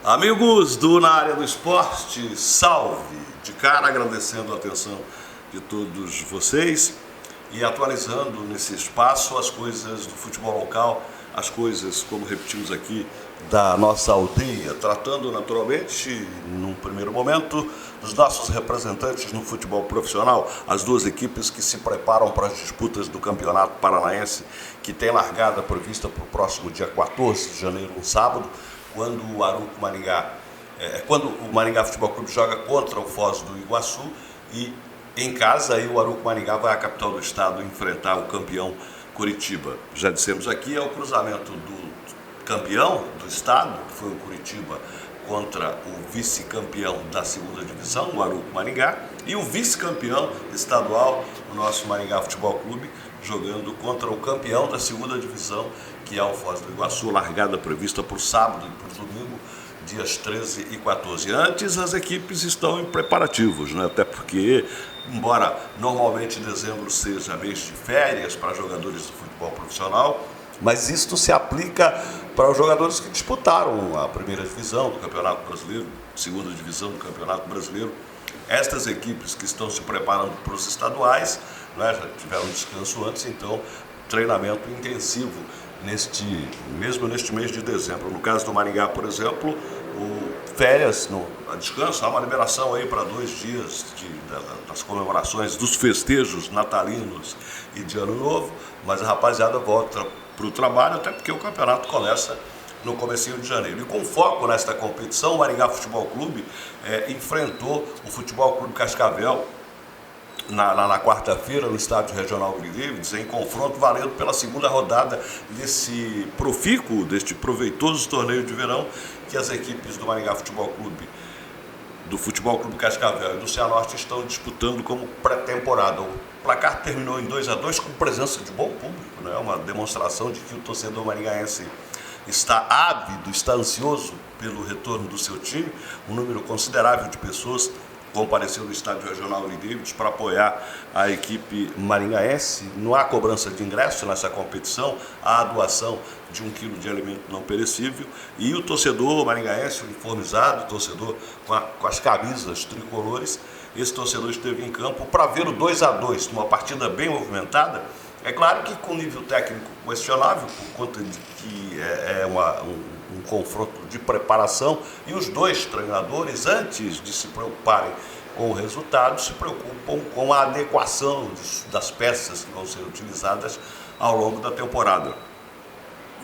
Amigos do Na Área do Esporte, salve! De cara agradecendo a atenção de todos vocês e atualizando nesse espaço as coisas do futebol local, as coisas, como repetimos aqui, da nossa aldeia, tratando naturalmente, num primeiro momento, dos nossos representantes no futebol profissional, as duas equipes que se preparam para as disputas do Campeonato Paranaense, que tem largada prevista para o próximo dia 14 de janeiro, um sábado, quando o Maringá Futebol Clube joga contra o Foz do Iguaçu e em casa aí o Aruco Maringá vai à capital do estado enfrentar o campeão Curitiba. Já dissemos aqui, é o cruzamento do campeão do estado, que foi o Curitiba, contra o vice-campeão da segunda divisão, o Aruco Maringá, e o vice-campeão estadual, o nosso Maringá Futebol Clube, jogando contra o campeão da segunda divisão, que é o Foz do Iguaçu, largada prevista para o sábado e para o domingo, dias 13 e 14. Antes, as equipes estão em preparativos, né? Até porque, embora normalmente dezembro seja mês de férias para jogadores do futebol profissional, mas isto se aplica para os jogadores que disputaram a primeira divisão do Campeonato Brasileiro, segunda divisão do Campeonato Brasileiro. Estas equipes que estão se preparando para os estaduais, né, já tiveram descanso antes, então treinamento intensivo mesmo neste mês de dezembro. No caso do Maringá, por exemplo, férias, a descanso, há uma liberação aí para 2 dias das comemorações, dos festejos natalinos e de Ano Novo, mas a rapaziada volta para o trabalho, até porque o campeonato começa no comecinho de janeiro. E com foco nesta competição, o Maringá Futebol Clube enfrentou o Futebol Clube Cascavel na quarta-feira no Estádio Regional Willie Davidson, em confronto valendo pela segunda rodada deste proveitoso torneio de verão que as equipes do Maringá Futebol Clube, do Futebol Clube Cascavel e do Cianorte estão disputando como pré-temporada. O placar terminou em 2-2 com presença de bom público, né? Uma demonstração de que o torcedor maringaense está ávido, está ansioso pelo retorno do seu time. Um número considerável de pessoas compareceu no Estádio Regional Willie Davidson para apoiar a equipe maringaense. Não há cobrança de ingresso nessa competição, há a doação de 1 quilo de alimento não perecível e o torcedor maringaense uniformizado, torcedor com as camisas tricolores, esse torcedor esteve em campo para ver o 2-2, numa partida bem movimentada. É claro que com nível técnico questionável, por conta de que um confronto de preparação, e os dois treinadores, antes de se preocuparem com o resultado, se preocupam com a adequação das peças que vão ser utilizadas ao longo da temporada.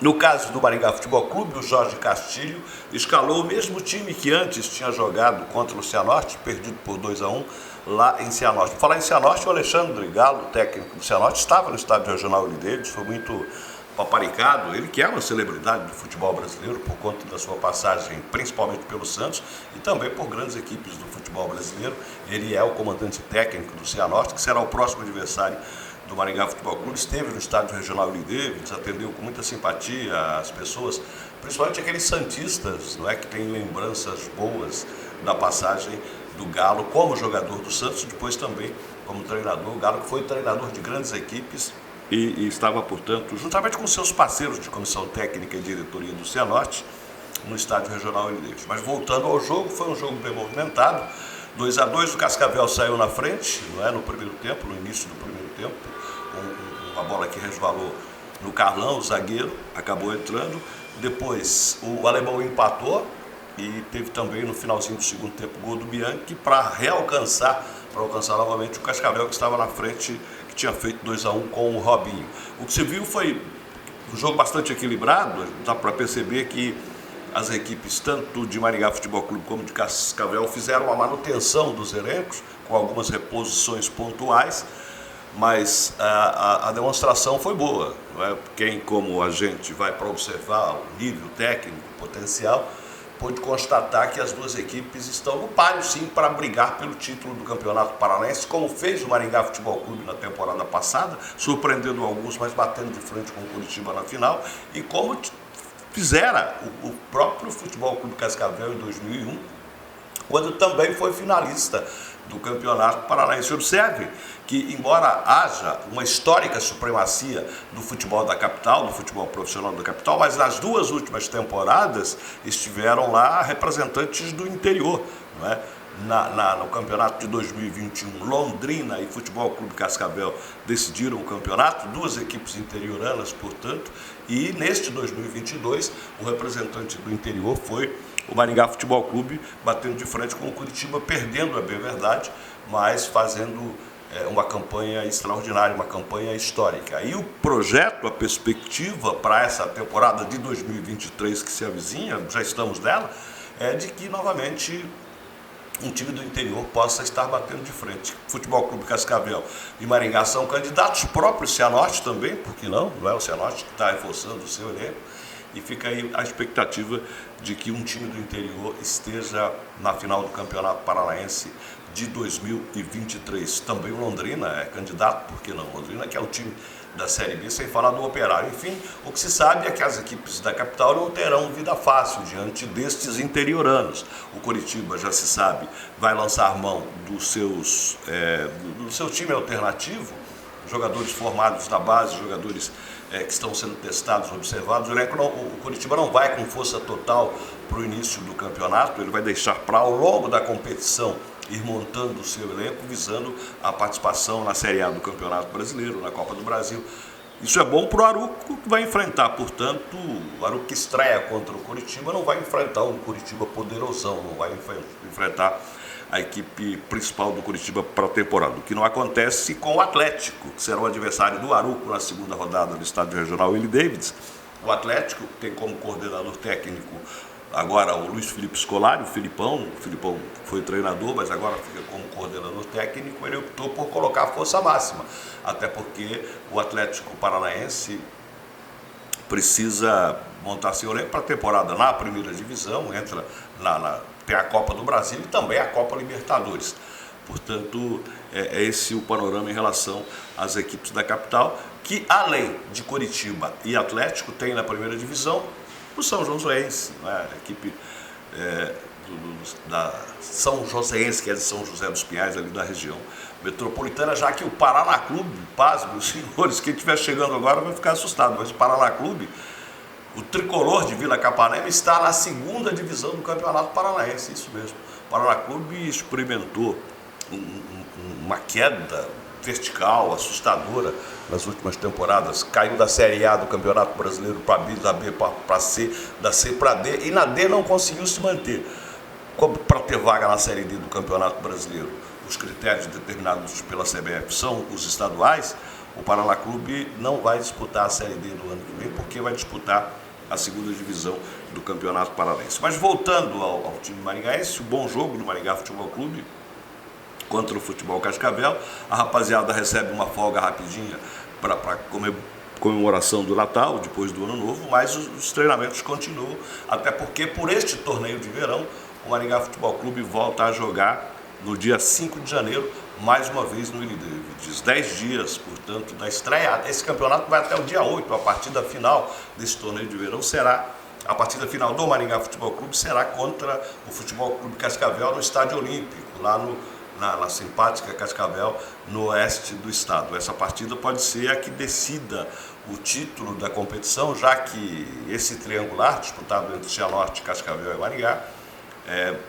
No caso do Maringá Futebol Clube, o Jorge Castilho escalou o mesmo time que antes tinha jogado contra o Cianorte, perdido por 2-1 lá em Cianorte. Por falar em Cianorte, o Alexandre Galo, técnico do Cianorte, estava no Estádio Regional Willie Davidson, foi muito paparicado. Ele que é uma celebridade do futebol brasileiro por conta da sua passagem, principalmente pelo Santos e também por grandes equipes do futebol brasileiro. Ele é o comandante técnico do Cianorte, que será o próximo adversário do Maringá Futebol Clube. Esteve no Estádio Regional Willie Davidson, atendeu com muita simpatia as pessoas, principalmente aqueles santistas, não é, que têm lembranças boas da passagem do Galo como jogador do Santos, depois também como treinador. O Galo que foi treinador de grandes equipes e estava, portanto, juntamente com seus parceiros de comissão técnica e diretoria do Cianorte, no Estádio Regional Willie Davidson. Mas voltando ao jogo, foi um jogo bem movimentado. 2-2, o Cascavel saiu na frente, não é, no primeiro tempo, no início do primeiro tempo, uma bola que resvalou no Carlão, o zagueiro, acabou entrando. Depois o alemão empatou e teve também no finalzinho do segundo tempo o gol do Bianchi para alcançar novamente o Cascavel, que estava na frente, que tinha feito 2-1 com o Robinho. O que se viu foi um jogo bastante equilibrado. Dá para perceber que as equipes, tanto de Maringá Futebol Clube como de Cascavel, fizeram a manutenção dos elencos, com algumas reposições pontuais, mas a demonstração foi boa. Não é? Quem, como a gente, vai para observar o nível técnico, potencial, pôde constatar que as duas equipes estão no páreo, sim, para brigar pelo título do Campeonato Paranaense, como fez o Maringá Futebol Clube na temporada passada, surpreendendo alguns, mas batendo de frente com o Curitiba na final, e como fizera o próprio Futebol Clube Cascavel em 2001, quando também foi finalista do Campeonato Paranaense. Observe que, embora haja uma histórica supremacia do futebol da capital, do futebol profissional da capital, mas nas 2 últimas temporadas estiveram lá representantes do interior, não é? No campeonato de 2021, Londrina e Futebol Clube Cascavel decidiram o campeonato, 2 equipes interioranas, portanto, e neste 2022 o representante do interior foi o Maringá Futebol Clube, batendo de frente com o Curitiba, perdendo, é bem verdade, mas fazendo uma campanha extraordinária, uma campanha histórica. E o projeto, a perspectiva para essa temporada de 2023 que se avizinha, já estamos nela, é de que novamente um time do interior possa estar batendo de frente. Futebol Clube Cascavel e Maringá são candidatos, próprios Cianorte também, porque não é o Cianorte que está reforçando o seu elenco, e fica aí a expectativa de que um time do interior esteja na final do Campeonato Paranaense de 2023. Também o Londrina é candidato, por que não? Londrina, que é o time da Série B, sem falar do Operário. Enfim, o que se sabe é que as equipes da capital não terão vida fácil diante destes interioranos. O Curitiba, já se sabe, vai lançar mão do seu time alternativo, jogadores formados na base, jogadores que estão sendo testados, observados. O Curitiba não vai com força total para o início do campeonato, ele vai deixar para, ao longo da competição, ir montando o seu elenco, visando a participação na Série A do Campeonato Brasileiro, na Copa do Brasil. Isso é bom para o Aruco, que vai enfrentar, portanto, o Aruco que estreia contra o Curitiba não vai enfrentar um Curitiba poderosão, não vai enfrentar a equipe principal do Curitiba para a temporada. O que não acontece com o Atlético, que será o adversário do Aruco na segunda rodada do Estádio Regional Willie Davids. O Atlético tem como coordenador técnico agora o Luiz Felipe Scolari, o Filipão foi treinador, mas agora fica como coordenador técnico. Ele optou por colocar a força máxima, até porque o Atlético Paranaense precisa montar seu elenco para a temporada na primeira divisão, tem a Copa do Brasil e também a Copa Libertadores. Portanto, é esse o panorama em relação às equipes da capital, que além de Curitiba e Atlético, tem na primeira divisão o São Joséense, né? A equipe da São Joséense, que é de São José dos Pinhais, ali da região metropolitana, já que o Paraná Clube, pasme os senhores, quem estiver chegando agora vai ficar assustado, mas o Paraná Clube, o tricolor de Vila Capanema, está na segunda divisão do Campeonato Paranaense, isso mesmo. O Paraná Clube experimentou uma queda vertical, assustadora nas últimas temporadas, caiu da Série A do Campeonato Brasileiro para B, da B para C, da C para D, e na D não conseguiu se manter. Como para ter vaga na Série D do Campeonato Brasileiro, os critérios determinados pela CBF são os estaduais, o Paraná Clube não vai disputar a Série D do ano que vem, porque vai disputar a segunda divisão do Campeonato Paranaense. Mas voltando ao time maringaense, o bom jogo do Maringá Futebol Clube contra o Futebol Cascavel, a rapaziada recebe uma folga rapidinha para comemoração do Natal, depois do Ano Novo, mas os treinamentos continuam, até porque por este torneio de verão, o Maringá Futebol Clube volta a jogar no dia 5 de janeiro, mais uma vez no Willie Davids. 10 dias, portanto, da estreia. Esse campeonato vai até o dia 8, a partida final desse torneio de verão será, a partida final do Maringá Futebol Clube será contra o Futebol Clube Cascavel no Estádio Olímpico, lá na simpática Cascavel, no oeste do estado. Essa partida pode ser a que decida o título da competição, já que esse triangular, disputado entre Cianorte, Cascavel e Maringá,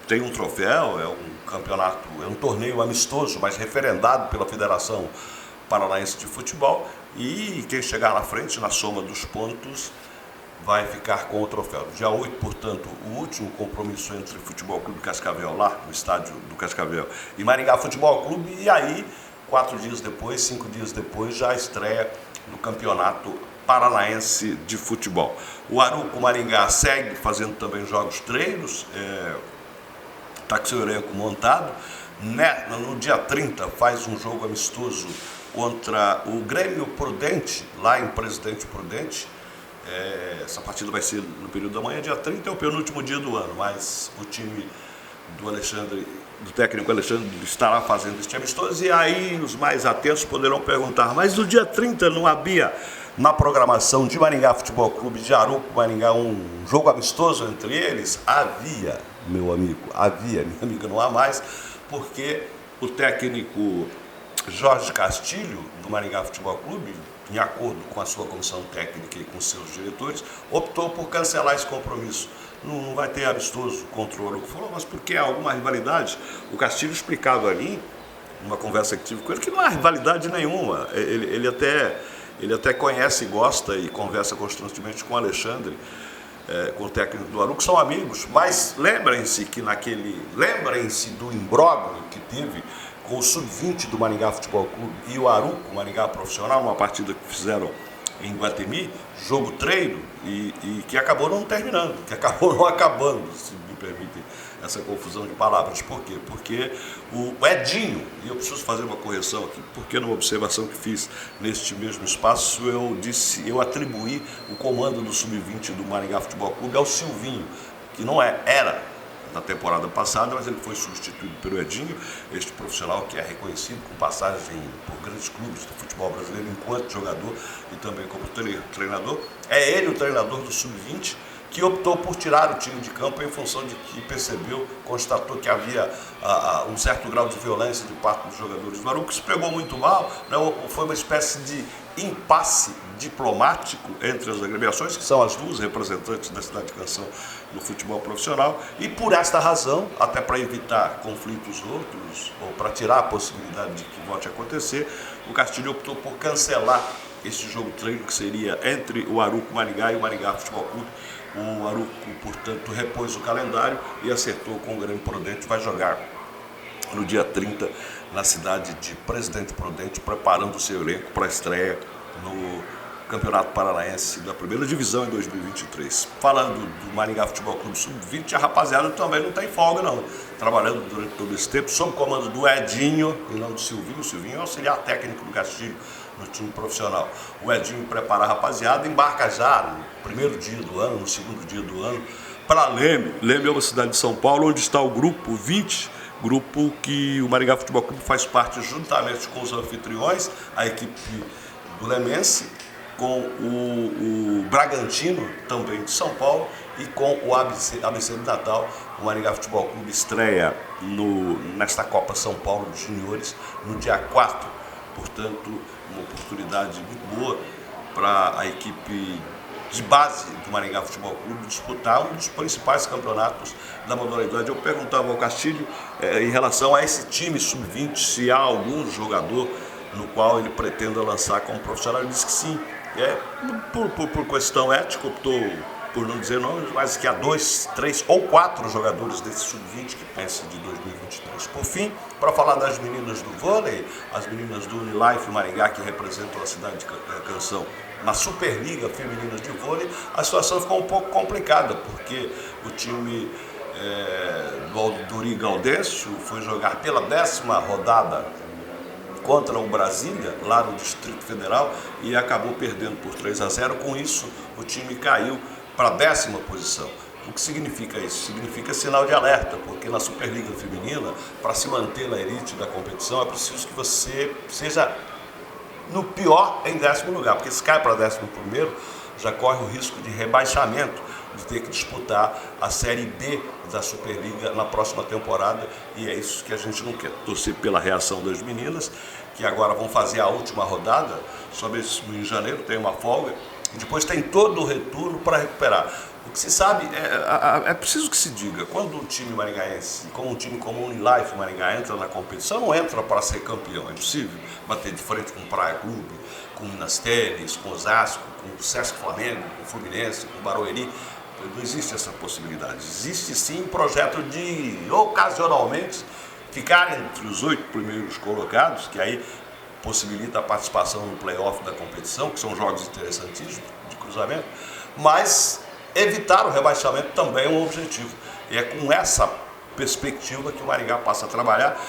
tem um troféu, é um campeonato, é um torneio amistoso, mas referendado pela Federação Paranaense de Futebol, e quem chegar na frente, na soma dos pontos, vai ficar com o troféu. Dia 8, portanto, o último compromisso entre o Futebol Clube Cascavel, lá no estádio do Cascavel, e Maringá Futebol Clube, e aí, 4 dias depois, 5 dias depois, já estreia no Campeonato Paranaense de Futebol. O Aruco Maringá segue fazendo também jogos treinos, está com seu elenco montado. No dia 30 faz um jogo amistoso contra o Grêmio Prudente, lá em Presidente Prudente. Essa partida vai ser no período da manhã, dia 30 é o penúltimo dia do ano, mas o time do técnico Alexandre estará fazendo este amistoso, e aí os mais atentos poderão perguntar, mas no dia 30 não havia na programação de Maringá Futebol Clube, de Aruco, Maringá, um jogo amistoso entre eles? Havia, meu amigo, havia, minha amiga, não há mais, porque o técnico Jorge Castilho, do Maringá Futebol Clube, em acordo com a sua comissão técnica e com seus diretores, optou por cancelar esse compromisso. Não vai ter amistoso contra o Aruco. Falou, mas por que há alguma rivalidade? O Castilho explicava ali, numa conversa que tive com ele, que não há rivalidade nenhuma. Ele até conhece, gosta e conversa constantemente com o Alexandre, com o técnico do Aruco, são amigos, mas lembrem-se do imbróglio que teve com o Sub-20 do Maringá Futebol Clube e o Aruco, Maringá Profissional, uma partida que fizeram em Guatemi, jogo treino, e que acabou não terminando, que acabou não acabando, se me permitem essa confusão de palavras. Por quê? Porque o Edinho, e eu preciso fazer uma correção aqui, porque numa observação que fiz neste mesmo espaço, eu atribuí o comando do Sub-20 do Maringá Futebol Clube ao Silvinho, que não era na temporada passada, mas ele foi substituído pelo Edinho, este profissional que é reconhecido com passagem por grandes clubes do futebol brasileiro enquanto jogador e também como treinador. É ele o treinador do Sub-20, que optou por tirar o time de campo em função de que constatou que havia um certo grau de violência de parte dos jogadores do Aruco, que se pegou muito mal, né? Foi uma espécie de impasse diplomático entre as agremiações, que são as duas representantes da cidade de Canção no futebol profissional, e por esta razão, até para evitar conflitos outros, ou para tirar a possibilidade de que volte a acontecer, o Castilho optou por cancelar esse jogo treino que seria entre o Aruco Maringá e o Maringá Futebol Clube. O Aruco, portanto, repôs o calendário e acertou com o Grêmio Prudente, vai jogar no dia 30 na cidade de Presidente Prudente, preparando o seu elenco para a estreia no Campeonato Paranaense da Primeira Divisão em 2023. Falando do Maringá Futebol Clube Sub-20, a rapaziada também não tem folga não, trabalhando durante todo esse tempo, sob o comando do Edinho e não do Silvinho. O Silvinho é o auxiliar técnico do Castilho no time profissional. O Edinho prepara a rapaziada, embarca já no primeiro dia do ano, no segundo dia do ano, para Leme. Leme é uma cidade de São Paulo onde está o grupo 20, grupo que o Maringá Futebol Clube faz parte juntamente com os anfitriões, a equipe do Lemense, com o Bragantino, também de São Paulo, e com o ABC de Natal. O Maringá Futebol Clube estreia nesta Copa São Paulo dos Juniores no dia 4, portanto, uma oportunidade muito boa para a equipe de base do Maringá Futebol Clube disputar um dos principais campeonatos da modalidade. Eu perguntava ao Castilho em relação a esse time Sub-20, se há algum jogador no qual ele pretenda lançar como profissional. Ele disse que sim. Por questão ética, optou por não dizer nomes, mas que há 2, 3 ou 4 jogadores desse Sub-20 que pensam de 2023. Por fim, para falar das meninas do vôlei, as meninas do Unilife Maringá, que representam a cidade de Canção na Superliga Feminina de Vôlei, a situação ficou um pouco complicada, porque o time do Alduri Gaudêncio foi jogar pela 10ª rodada contra o Brasília, lá no Distrito Federal, e acabou perdendo por 3-0. Com isso, o time caiu para a 10ª posição. O que significa isso? Significa sinal de alerta, porque na Superliga Feminina, para se manter na elite da competição, é preciso que você seja, no pior, em 10º lugar, porque se cai para 11º, já corre o risco de rebaixamento, de ter que disputar a Série B da Superliga na próxima temporada, e é isso que a gente não quer. Torcer pela reação das meninas, que agora vão fazer a última rodada, só mesmo em janeiro, tem uma folga, e depois tem todo o retorno para recuperar. O que se sabe, é preciso que se diga, quando um time maringaense, como um time como o Unilife Maringá entra na competição, não entra para ser campeão, é impossível bater de frente com o Praia Clube, com o Minas Teles, com o Osasco, com o Sesc Flamengo, com o Fluminense, com o Barueri. Não existe essa possibilidade. Existe sim um projeto de, ocasionalmente, ficar entre os 8 primeiros colocados, que aí possibilita a participação no play-off da competição, que são jogos interessantíssimos de cruzamento, mas evitar o rebaixamento também é um objetivo. E é com essa perspectiva que o Maringá passa a trabalhar.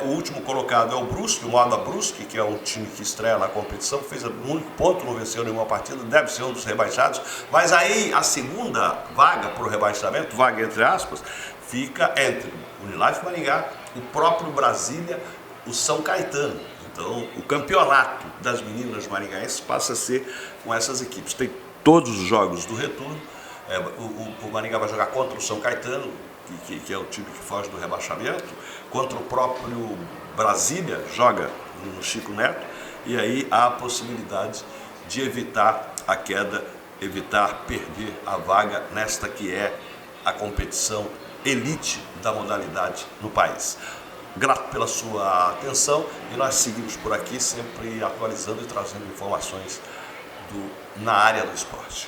O último colocado é o Brusque, o Moda Brusque, que é um time que estreia na competição, fez um único ponto, não venceu nenhuma partida, deve ser um dos rebaixados, mas aí a segunda vaga para o rebaixamento, vaga entre aspas, fica entre o Unilife Maringá, o próprio Brasília, o São Caetano. Então, o campeonato das meninas maringaenses passa a ser com essas equipes. Tem todos os jogos do retorno. O Maringá vai jogar contra o São Caetano, que é o time que foge do rebaixamento, contra o próprio Brasília, joga no Chico Neto, e aí há a possibilidade de evitar a queda, evitar perder a vaga nesta que é a competição elite da modalidade no país. Grato pela sua atenção e nós seguimos por aqui sempre atualizando e trazendo informações na área do esporte.